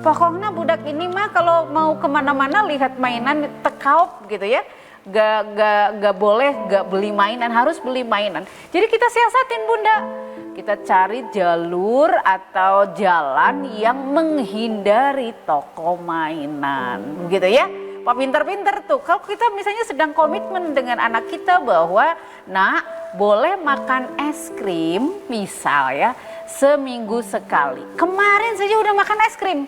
pokoknya budak ini mah kalau mau kemana-mana lihat mainan tekaup gitu ya. Gak boleh gak beli mainan, harus beli mainan. Jadi kita siasatin Bunda, kita cari jalur atau jalan yang menghindari toko mainan gitu ya. Pak pinter-pinter tuh, kalau kita misalnya sedang komitmen dengan anak kita bahwa nak boleh makan es krim misal ya seminggu sekali. Kemarin saja udah makan es krim.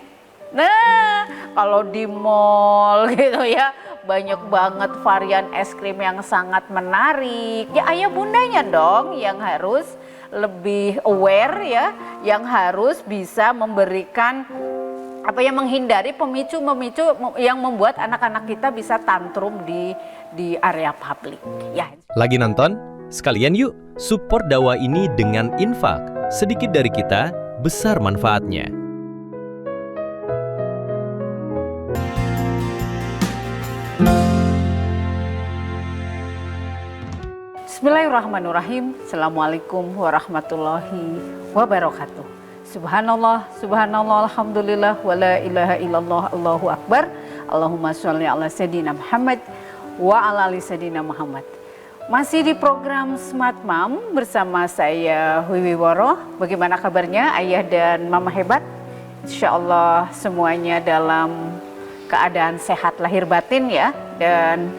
Nah kalau di mall gitu ya banyak banget varian es krim yang sangat menarik. Ya ayah bundanya dong yang harus lebih aware ya, yang harus bisa memberikan apa yang menghindari pemicu-pemicu yang membuat anak-anak kita bisa tantrum di area publik. Ya. Lagi nonton? Sekalian yuk support dakwah ini dengan infak. Sedikit dari kita, besar manfaatnya. Bismillahirrahmanirrahim. Assalamualaikum warahmatullahi wabarakatuh. Subhanallah, subhanallah, alhamdulillah, wa la ilaha illallah, Allahu akbar. Allahumma sholli ala sayyidina Muhammad wa ala ali sayyidina Muhammad. Masih di program Smart Mom bersama saya Wiwi Woro. Bagaimana kabarnya ayah dan mama hebat? Insya Allah semuanya dalam keadaan sehat lahir batin ya. Dan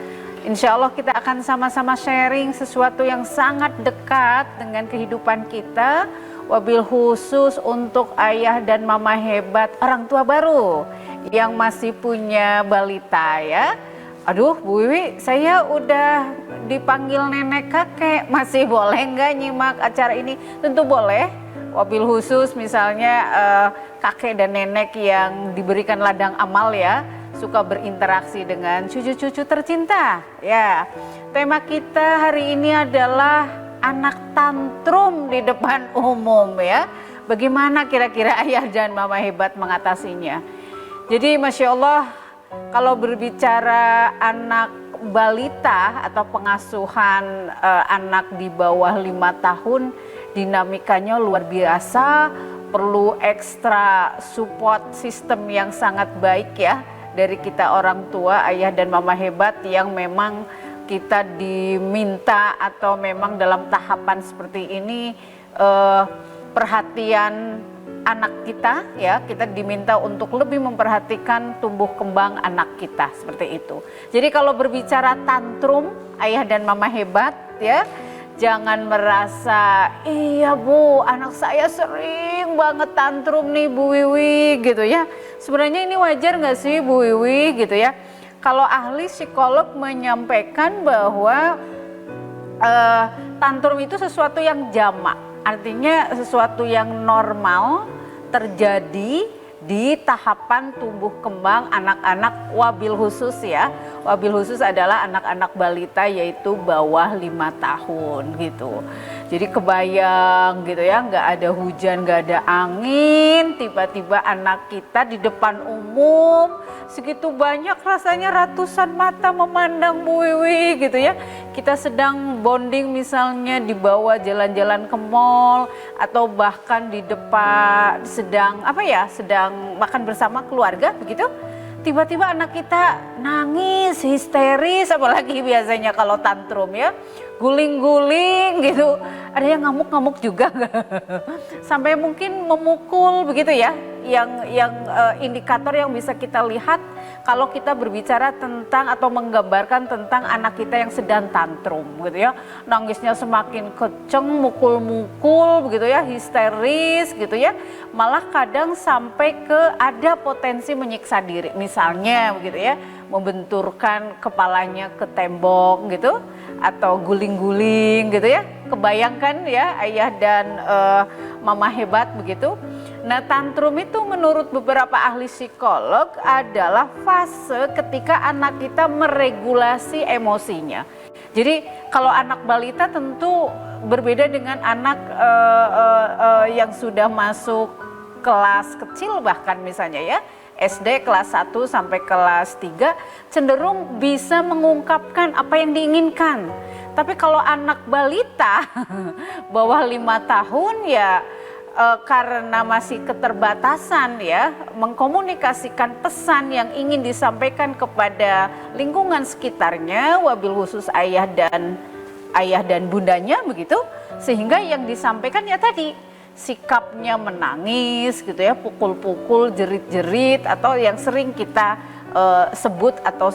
insya Allah kita akan sama-sama sharing sesuatu yang sangat dekat dengan kehidupan kita. Wabil khusus untuk ayah dan mama hebat, orang tua baru yang masih punya balita ya. Aduh Bu Wiwi, saya udah dipanggil nenek kakek, masih boleh nggak nyimak acara ini? Tentu boleh. Wabil khusus misalnya kakek dan nenek yang diberikan ladang amal ya, suka berinteraksi dengan cucu-cucu tercinta. Ya, tema kita hari ini adalah anak tantrum di depan umum ya. Bagaimana kira-kira ayah dan mama hebat mengatasinya? Jadi Masya Allah, kalau berbicara anak balita atau pengasuhan anak di bawah 5 tahun, dinamikanya luar biasa, perlu ekstra support system yang sangat baik ya dari kita orang tua, ayah dan mama hebat yang memang kita diminta atau memang dalam tahapan seperti ini perhatian anak kita ya, kita diminta untuk lebih memperhatikan tumbuh kembang anak kita seperti itu. Jadi kalau berbicara tantrum ayah dan mama hebat ya, jangan merasa iya Bu anak saya sering banget tantrum nih Bu Wiwi gitu ya. Sebenarnya ini wajar nggak sih Bu Wiwi gitu ya. Kalau ahli psikolog menyampaikan bahwa tantrum itu sesuatu yang jamak, artinya sesuatu yang normal terjadi di tahapan tumbuh kembang anak-anak wabil khusus ya. Wabil khusus adalah anak-anak balita yaitu bawah 5 tahun gitu. Jadi kebayang gitu ya, nggak ada hujan, nggak ada angin, tiba-tiba anak kita di depan umum, segitu banyak rasanya ratusan mata memandang Bu Wiwi gitu ya. Kita sedang bonding misalnya di bawah jalan-jalan ke mall atau bahkan di depan sedang sedang makan bersama keluarga begitu. Tiba-tiba anak kita nangis, histeris, apalagi biasanya kalau tantrum ya, guling-guling gitu. Ada yang ngamuk-ngamuk juga sampai mungkin memukul begitu ya. Yang indikator yang bisa kita lihat kalau kita berbicara tentang atau menggambarkan tentang anak kita yang sedang tantrum gitu ya. Nangisnya semakin kenceng, mukul-mukul begitu ya, histeris gitu ya. Malah kadang sampai ke ada potensi menyiksa diri. Misalnya begitu ya, membenturkan kepalanya ke tembok gitu atau guling-guling gitu ya. Kebayangkan ya ayah dan mama hebat begitu. Nah tantrum itu menurut beberapa ahli psikolog adalah fase ketika anak kita meregulasi emosinya. Jadi kalau anak balita tentu berbeda dengan anak yang sudah masuk kelas kecil bahkan misalnya ya. SD kelas 1 sampai kelas 3 cenderung bisa mengungkapkan apa yang diinginkan. Tapi kalau anak balita bawah 5 tahun ya karena masih keterbatasan ya mengkomunikasikan pesan yang ingin disampaikan kepada lingkungan sekitarnya, wabil khusus ayah dan bundanya begitu, sehingga yang disampaikan ya tadi sikapnya menangis gitu ya, pukul-pukul, jerit-jerit, atau yang sering kita sebut atau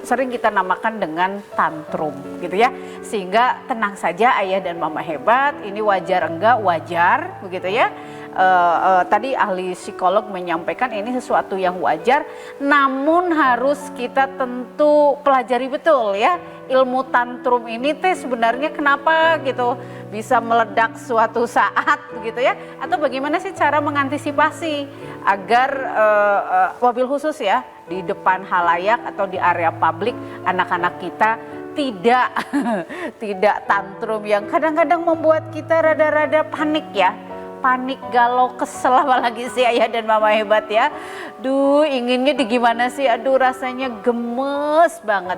sering kita namakan dengan tantrum gitu ya. Sehingga tenang saja ayah dan mama hebat, ini wajar enggak? Wajar begitu ya. Tadi ahli psikolog menyampaikan ini sesuatu yang wajar, namun harus kita tentu pelajari betul ya. Ilmu tantrum ini teh sebenarnya kenapa gitu bisa meledak suatu saat begitu ya, atau bagaimana sih cara mengantisipasi agar wabil khusus ya di depan halayak atau di area publik anak-anak kita tidak tantrum yang kadang-kadang membuat kita rada-rada panik ya. Panik, galau, kesel, apalagi si ayah dan mama hebat ya. Duh, inginnya di gimana sih? Aduh, rasanya gemes banget.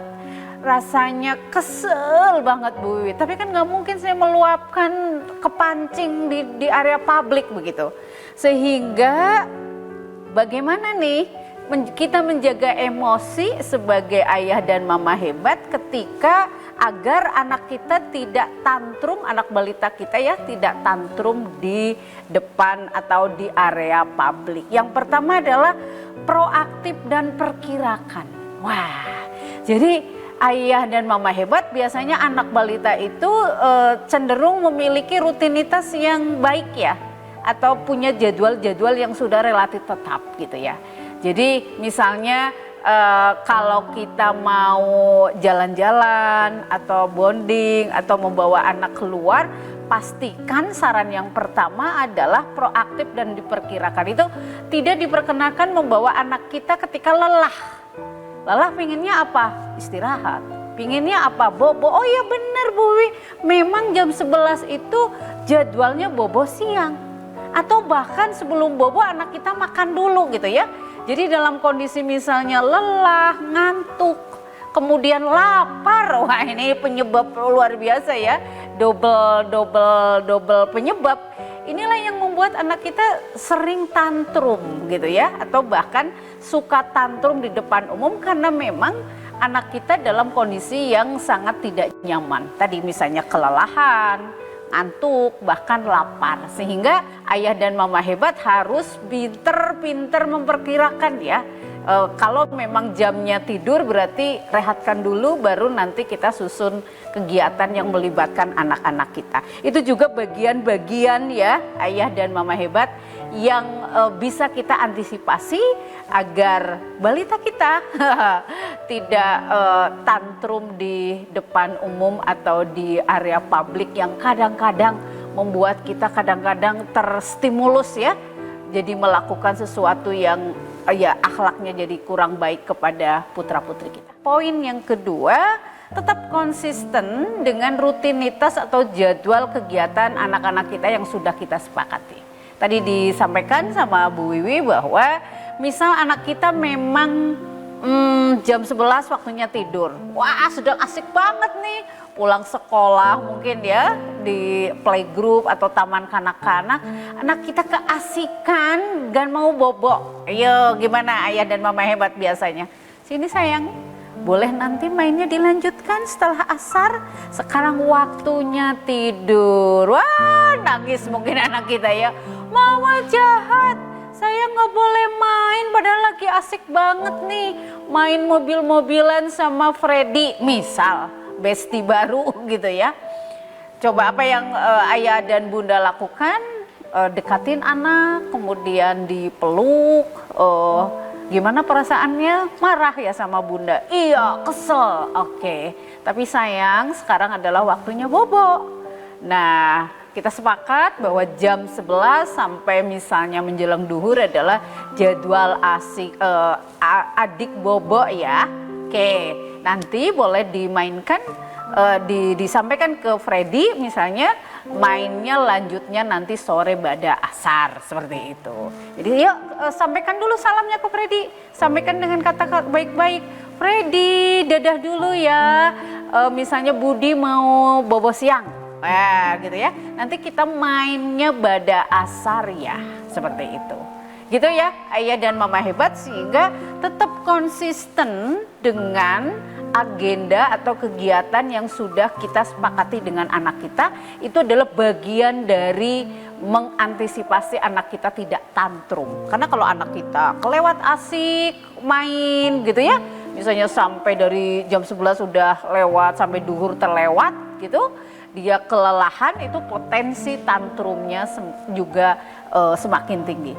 Rasanya kesel banget Bu Wiwi. Tapi kan nggak mungkin saya meluapkan kepancing di area publik begitu. Sehingga bagaimana nih kita menjaga emosi sebagai ayah dan mama hebat ketika agar anak kita tidak tantrum, anak balita kita ya tidak tantrum di depan atau di area publik. Yang pertama adalah proaktif dan perkirakan. Wah, jadi ayah dan mama hebat biasanya anak balita itu cenderung memiliki rutinitas yang baik ya, atau punya jadwal-jadwal yang sudah relatif tetap gitu ya. Jadi misalnya kalau kita mau jalan-jalan atau bonding atau membawa anak keluar, pastikan saran yang pertama adalah proaktif dan diperkirakan. Itu tidak diperkenakan membawa anak kita ketika lelah. Lelah pinginnya apa? Istirahat. Pinginnya apa? Bobo. Oh iya benar Bu Wi, memang jam 11 itu jadwalnya bobo siang. Atau bahkan sebelum bobo anak kita makan dulu gitu ya. Jadi dalam kondisi misalnya lelah, ngantuk, kemudian lapar, wah ini penyebab luar biasa ya, double penyebab. Inilah yang membuat anak kita sering tantrum gitu ya, atau bahkan suka tantrum di depan umum karena memang anak kita dalam kondisi yang sangat tidak nyaman. Tadi misalnya kelelahan, ngantuk, bahkan lapar. Sehingga ayah dan mama hebat harus pinter-pinter memperkirakan ya. Kalau memang jamnya tidur berarti rehatkan dulu, baru nanti kita susun kegiatan yang melibatkan anak-anak kita. Itu juga bagian-bagian ya ayah dan mama hebat yang bisa kita antisipasi agar balita kita tidak tantrum di depan umum atau di area publik yang kadang-kadang membuat kita kadang-kadang terstimulus ya. Jadi melakukan sesuatu yang ya akhlaknya jadi kurang baik kepada putra-putri kita. Poin yang kedua, tetap konsisten dengan rutinitas atau jadwal kegiatan anak-anak kita yang sudah kita sepakati. Tadi disampaikan sama Bu Wiwi bahwa misal anak kita memang jam 11 waktunya tidur. Wah, sedang asik banget nih pulang sekolah mungkin ya di playgroup atau taman kanak-kanak. Anak kita keasikan dan mau bobo. Ayo gimana ayah dan mama hebat biasanya? Sini sayang, boleh nanti mainnya dilanjutkan setelah asar. Sekarang waktunya tidur. Wah, nangis mungkin anak kita ya. Mama jahat, saya nggak boleh main padahal lagi asik banget nih. Main mobil-mobilan sama Freddy misal, bestie baru gitu ya. Coba apa yang ayah dan bunda lakukan, dekatin anak, kemudian dipeluk, gimana perasaannya? Marah ya sama bunda? Iya, kesel, oke. Tapi sayang sekarang adalah waktunya bobo. Nah, kita sepakat bahwa jam 11 sampai misalnya menjelang duhur adalah jadwal asik adik bobo ya. Oke, nanti boleh dimainkan, disampaikan ke Freddy misalnya mainnya lanjutnya nanti sore pada asar seperti itu. Jadi yuk sampaikan dulu salamnya ke Freddy, sampaikan dengan kata baik-baik. Freddy dadah dulu ya, misalnya Budi mau bobo siang. gitu ya. Nanti kita mainnya pada asar ya, seperti itu. Gitu ya ayah dan mama hebat, sehingga tetap konsisten dengan agenda atau kegiatan yang sudah kita sepakati dengan anak kita. Itu adalah bagian dari mengantisipasi anak kita tidak tantrum. Karena kalau anak kita kelewat asik main gitu ya, misalnya sampai dari jam 11 sudah lewat sampai duhur terlewat gitu, dia kelelahan, itu potensi tantrumnya juga semakin tinggi.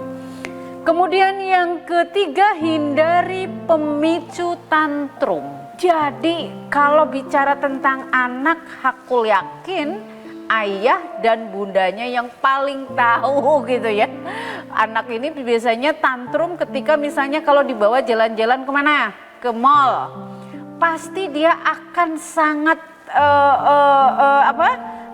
Kemudian yang ketiga, hindari pemicu tantrum. Jadi kalau bicara tentang anak, aku yakin ayah dan bundanya yang paling tahu gitu ya. Anak ini biasanya tantrum ketika misalnya kalau dibawa jalan-jalan kemana? Ke mall. Pasti dia akan sangat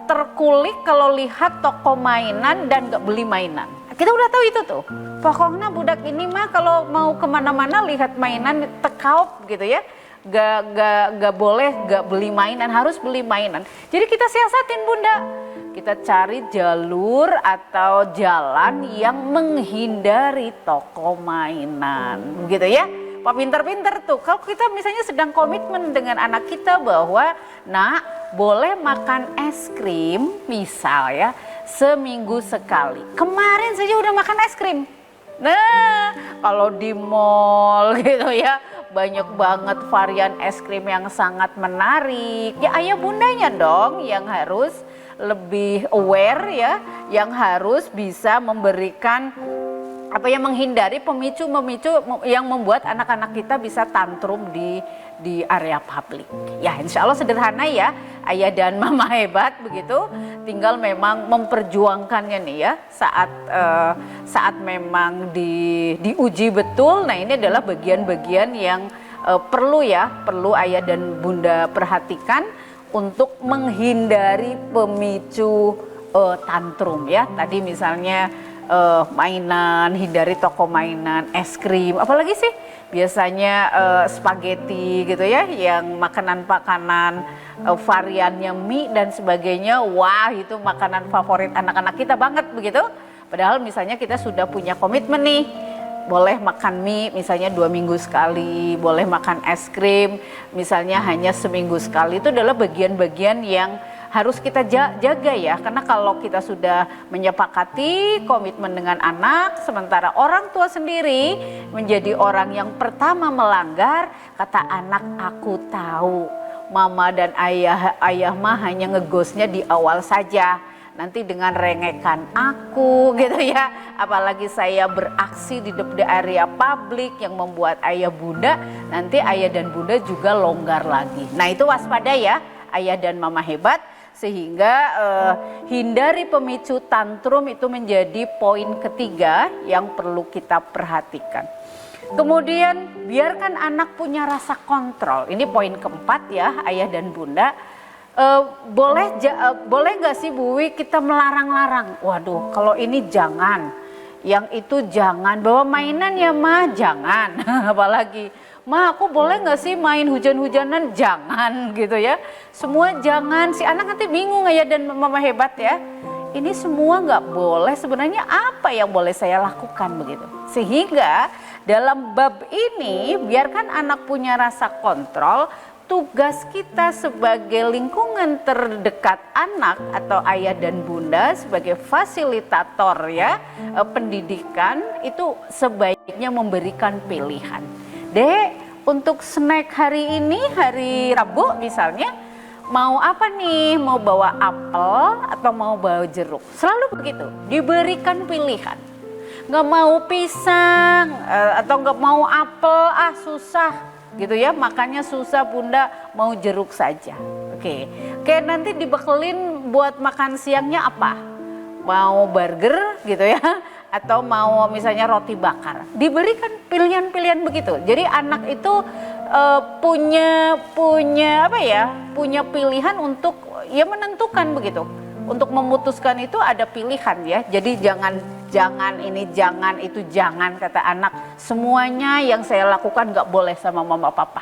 terkulik kalau lihat toko mainan dan gak beli mainan. Kita udah tahu itu tuh. Pokoknya budak ini mah kalau mau kemana-mana lihat mainan tekaup gitu ya. Gak boleh gak beli mainan, harus beli mainan. Jadi kita siasatin bunda. Kita cari jalur atau jalan yang menghindari toko mainan. Begitu ya. Pak pinter-pinter tuh, kalau kita misalnya sedang komitmen dengan anak kita bahwa nak boleh makan es krim misal ya seminggu sekali. Kemarin saja udah makan es krim. Nah kalau di mall gitu ya banyak banget varian es krim yang sangat menarik. Ya ayah bundanya dong yang harus lebih aware ya, yang harus bisa memberikan menghindari pemicu-pemicu yang membuat anak-anak kita bisa tantrum di area publik. Ya insya Allah sederhana ya ayah dan mama hebat begitu. Tinggal memang memperjuangkannya nih ya saat memang diuji betul. Nah ini adalah bagian-bagian yang perlu ayah dan bunda perhatikan untuk menghindari pemicu tantrum ya. Tadi misalnya mainan, hindari toko mainan, es krim, apalagi sih biasanya spaghetti gitu ya, yang makanan-makanan variannya mie dan sebagainya. Wah itu makanan favorit anak-anak kita banget begitu. Padahal misalnya kita sudah punya komitmen nih, boleh makan mie misalnya 2 minggu sekali, boleh makan es krim misalnya hanya seminggu sekali. Itu adalah bagian-bagian yang harus kita jaga ya, karena kalau kita sudah menyepakati komitmen dengan anak, sementara orang tua sendiri menjadi orang yang pertama melanggar, kata anak aku tahu mama dan ayah mah hanya ngegosnya di awal saja, nanti dengan rengekan aku gitu ya, apalagi saya beraksi di area publik yang membuat ayah bunda, nanti ayah dan bunda juga longgar lagi. Nah itu waspada ya ayah dan mama hebat. Sehingga hindari pemicu tantrum itu menjadi poin ketiga yang perlu kita perhatikan. Kemudian biarkan anak punya rasa kontrol. Ini poin keempat ya ayah dan bunda. Boleh nggak sih Bu Wi kita melarang-larang? Waduh kalau ini jangan, yang itu jangan, bawa mainan ya mah jangan. Apalagi Ma aku boleh gak sih main hujan-hujanan? Jangan gitu ya. Semua jangan, si anak nanti bingung ayah dan mama hebat ya. Ini semua gak boleh, sebenarnya apa yang boleh saya lakukan begitu. Sehingga dalam bab ini biarkan anak punya rasa kontrol. Tugas kita sebagai lingkungan terdekat anak atau ayah dan bunda sebagai fasilitator ya pendidikan itu sebaiknya memberikan pilihan. Dek, untuk snack hari ini, hari Rabu misalnya, mau apa nih? Mau bawa apel atau mau bawa jeruk? Selalu begitu, diberikan pilihan. Gak mau pisang atau gak mau apel, susah gitu ya, makannya susah bunda, mau jeruk saja. Oke, nanti dibekelin buat makan siangnya apa? Mau burger gitu ya, atau mau misalnya roti bakar, diberikan pilihan-pilihan begitu. Jadi anak itu punya pilihan untuk ya menentukan begitu. Untuk memutuskan itu ada pilihan ya. Jadi jangan ini jangan itu jangan, kata anak. Semuanya yang saya lakukan gak boleh sama mama papa.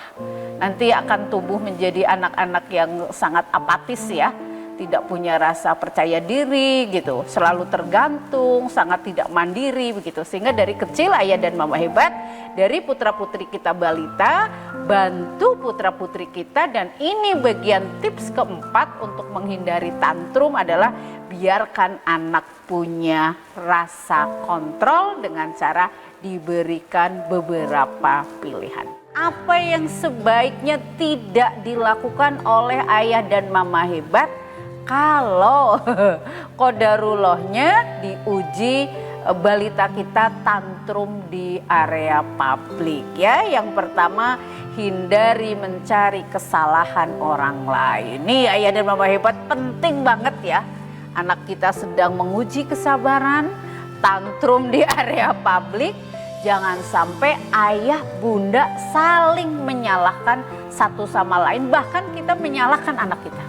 Nanti akan tumbuh menjadi anak-anak yang sangat apatis ya. tidak punya rasa percaya diri gitu, selalu tergantung, sangat tidak mandiri begitu. Sehingga dari kecil Ayah dan Mama Hebat, dari putra-putri kita balita, bantu putra-putri kita. Dan ini bagian tips keempat untuk menghindari tantrum adalah biarkan anak punya rasa kontrol dengan cara diberikan beberapa pilihan. Apa yang sebaiknya tidak dilakukan oleh Ayah dan Mama Hebat kalau qadarullohnya diuji balita kita tantrum di area publik ya. Yang pertama, hindari mencari kesalahan orang lain. Nih Ayah dan Mama Hebat, penting banget ya. Anak kita sedang menguji kesabaran, tantrum di area publik. Jangan sampai ayah bunda saling menyalahkan satu sama lain, bahkan kita menyalahkan anak kita.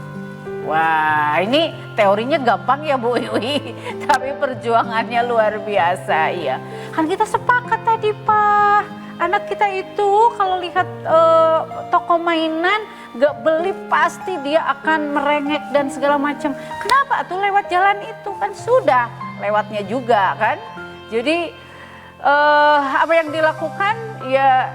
Wah, ini teorinya gampang ya Bu Iwi, tapi perjuangannya luar biasa ya. Kan kita sepakat tadi Pak, anak kita itu kalau lihat toko mainan gak beli pasti dia akan merengek dan segala macam. Kenapa tuh lewat jalan itu kan sudah lewatnya juga kan. Jadi apa yang dilakukan ya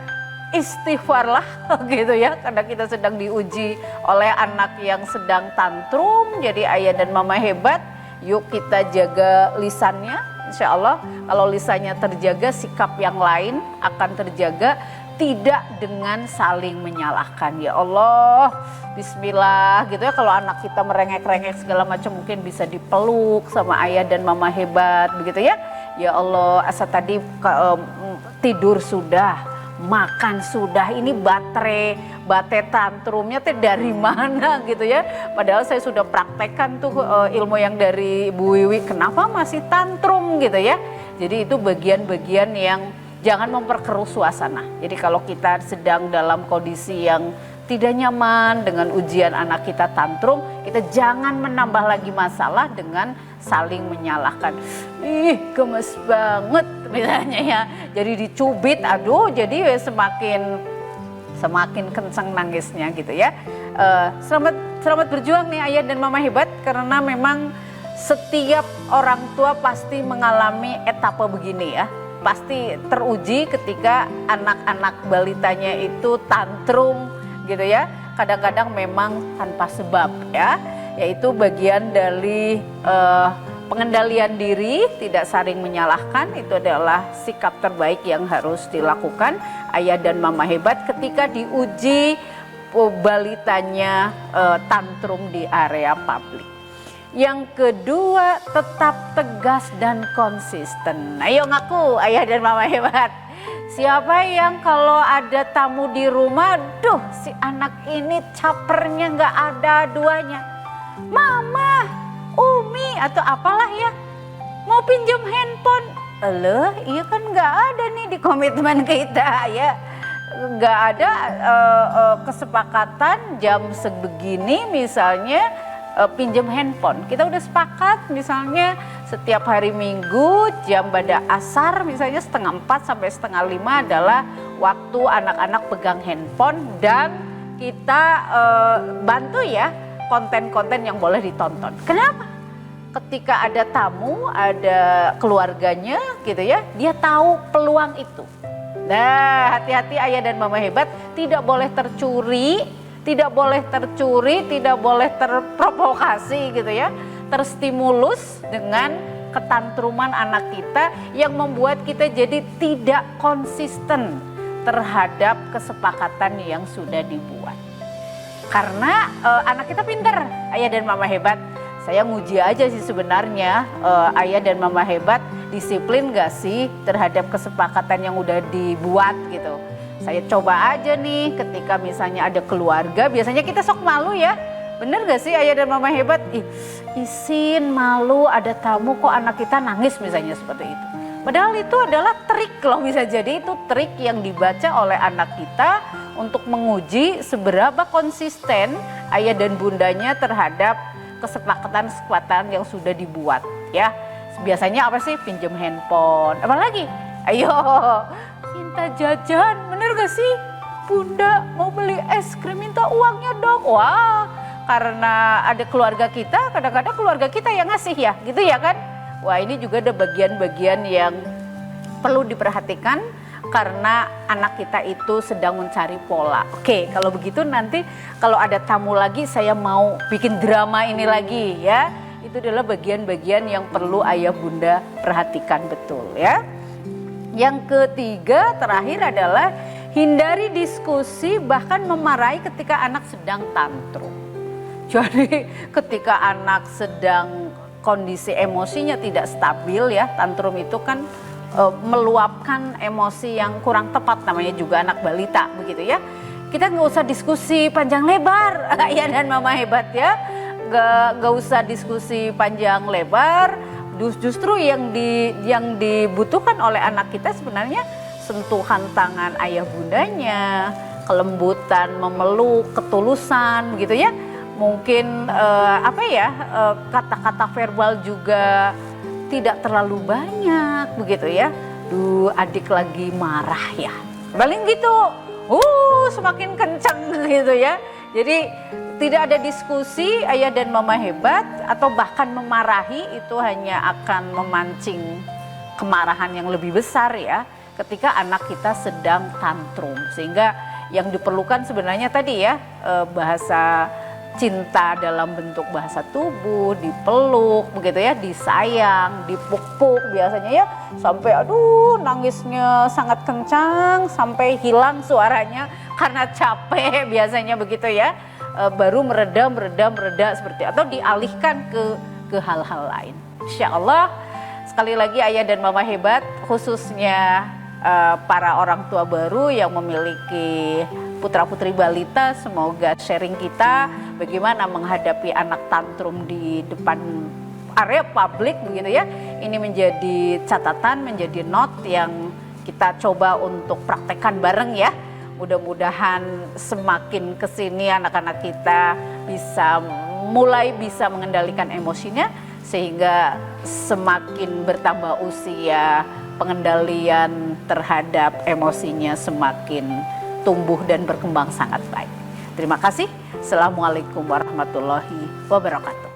istighfarlah gitu ya, karena kita sedang diuji oleh anak yang sedang tantrum. Jadi Ayah dan Mama Hebat, yuk kita jaga lisannya. Insya Allah kalau lisannya terjaga, sikap yang lain akan terjaga, tidak dengan saling menyalahkan. Ya Allah, bismillah gitu ya. Kalau anak kita merengek-rengek segala macam, mungkin bisa dipeluk sama Ayah dan Mama Hebat begitu ya. Ya Allah, asa tadi tidur sudah, makan sudah, ini baterai tantrumnya teh dari mana gitu ya. Padahal saya sudah praktekkan tuh ilmu yang dari Bu Wiwi, kenapa masih tantrum gitu ya. Jadi itu bagian-bagian yang jangan memperkeruh suasana. Jadi kalau kita sedang dalam kondisi yang tidak nyaman dengan ujian anak kita tantrum, kita jangan menambah lagi masalah dengan saling menyalahkan. Ih, gemes banget misalnya ya. Jadi dicubit, aduh jadi semakin kencang nangisnya gitu ya. Selamat berjuang nih Ayah dan Mama Hebat, karena memang setiap orang tua pasti mengalami etapa begini ya. Pasti teruji ketika anak-anak balitanya itu tantrum gitu ya. Kadang-kadang memang tanpa sebab ya. Yaitu bagian dari pengendalian diri, tidak saling menyalahkan. Itu adalah sikap terbaik yang harus dilakukan Ayah dan Mama Hebat ketika diuji balitanya tantrum di area publik. Yang kedua, tetap tegas dan konsisten. Ayo ngaku Ayah dan Mama Hebat. Siapa yang kalau ada tamu di rumah, duh si anak ini capernya nggak ada duanya. Mama, Umi atau apalah ya, mau pinjam handphone. Loh, iya kan nggak ada nih di komitmen kita ya. Nggak ada kesepakatan jam sebegini misalnya pinjam handphone. Kita udah sepakat misalnya setiap hari Minggu jam pada asar misalnya 4:30 sampai 4:30 adalah waktu anak-anak pegang handphone, dan kita bantu ya konten-konten yang boleh ditonton. Kenapa? Ketika ada tamu, ada keluarganya gitu ya, dia tahu peluang itu. Nah, hati-hati Ayah dan Mama Hebat, tidak boleh tercuri, tidak boleh terprovokasi gitu ya, terstimulus dengan ketantruman anak kita yang membuat kita jadi tidak konsisten terhadap kesepakatan yang sudah dibuat. Karena anak kita pintar, Ayah dan Mama Hebat. Saya nguji aja sih sebenarnya, Ayah dan Mama Hebat disiplin gak sih terhadap kesepakatan yang udah dibuat gitu. Saya coba aja nih ketika misalnya ada keluarga, biasanya kita sok malu ya. Bener gak sih Ayah dan Mama Hebat? Izin malu ada tamu kok anak kita nangis misalnya seperti itu. Padahal itu adalah trik loh, bisa jadi itu trik yang dibaca oleh anak kita untuk menguji seberapa konsisten ayah dan bundanya terhadap kesepakatan yang sudah dibuat ya. Biasanya apa sih? Pinjam handphone, apalagi? Ayo minta jajan, bener gak sih? Bunda mau beli es krim minta uangnya dong. Wah, karena ada keluarga kita, kadang-kadang keluarga kita yang ngasih ya, gitu ya kan? Wah, ini juga ada bagian-bagian yang perlu diperhatikan karena anak kita itu sedang mencari pola. Oke, kalau begitu nanti kalau ada tamu lagi saya mau bikin drama ini lagi ya. Itu adalah bagian-bagian yang perlu ayah bunda perhatikan betul ya. Yang ketiga terakhir adalah hindari diskusi bahkan memarahi ketika anak sedang tantrum. Jadi ketika anak sedang kondisi emosinya tidak stabil ya, tantrum itu kan meluapkan emosi yang kurang tepat, namanya juga anak balita begitu ya. Kita nggak usah diskusi panjang lebar, ayah dan mama hebat ya. Nggak usah diskusi panjang lebar. Justru yang dibutuhkan oleh anak kita sebenarnya sentuhan tangan ayah bundanya, kelembutan, memeluk, ketulusan begitu ya. Mungkin kata-kata verbal juga tidak terlalu banyak begitu ya. Duh, adik lagi marah ya. Paling gitu. Semakin kencang gitu ya. Jadi tidak ada diskusi ayah dan mama hebat atau bahkan memarahi itu hanya akan memancing kemarahan yang lebih besar ya ketika anak kita sedang tantrum. Sehingga yang diperlukan sebenarnya tadi ya bahasa cinta dalam bentuk bahasa tubuh, dipeluk begitu ya, disayang, dipuk-puk biasanya ya, sampai aduh nangisnya sangat kencang sampai hilang suaranya karena capek biasanya begitu ya, baru mereda seperti atau dialihkan ke hal-hal lain. Insya Allah sekali lagi ayah dan mama hebat, khususnya para orang tua baru yang memiliki putra-putri balita, semoga sharing kita bagaimana menghadapi anak tantrum di depan area publik begitu ya. Ini menjadi catatan, menjadi note yang kita coba untuk praktekkan bareng ya. Mudah-mudahan semakin kesini anak-anak kita mulai bisa mengendalikan emosinya, sehingga semakin bertambah usia pengendalian terhadap emosinya semakin tumbuh dan berkembang sangat baik. Terima kasih. Assalamualaikum warahmatullahi wabarakatuh.